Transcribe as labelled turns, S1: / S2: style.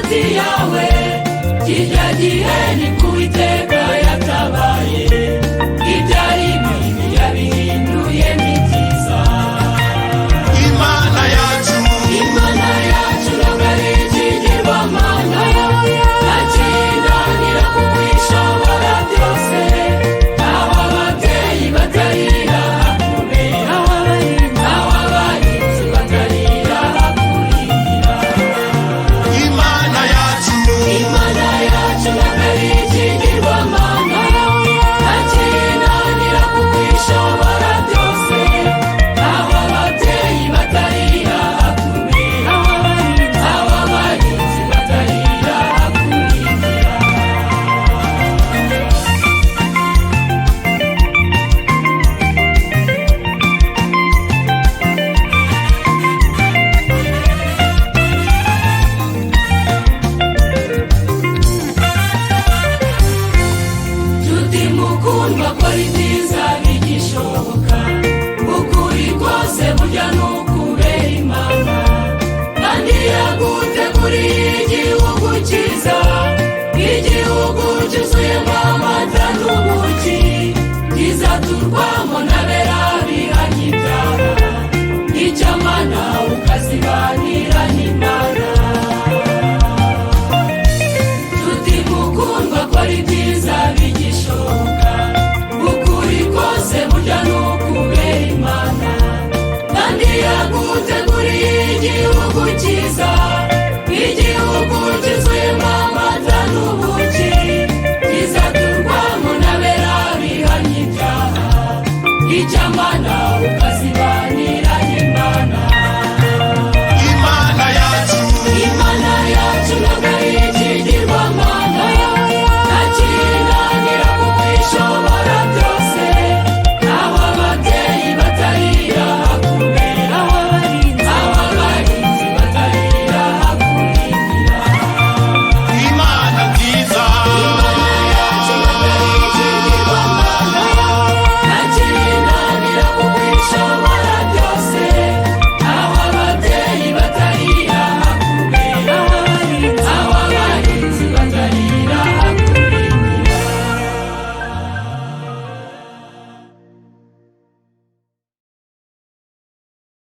S1: hagati yawe, kirya gihe nibwo Uwiteka yatabaye, ibyari bibi yabihinduye byiza.
S2: Imana yacu
S1: ntabwo ari ikigirwamana, ntakinanira kuko ishobora byose. Aho ababyeyi batarira hakubera, aho abahinzi batarira hakurindira.
S2: Imana yacu
S1: ntabwo ari ikigirwamana, ntakinanira kuko ishobora byose. Aho ababyeyi batarira hakubera, aho abahinzi batarira hakurindira. Nshuti mukundwa, kora ibyiza bigishoboka, ukuri kose burya ni ukubera Imana, kandi yaguteguriye igihugu cyiza, igihugu cyuzuyemo amata n'ubuki, kizaturwamo n'abera bihanye ibyaha, icyamana ukazibana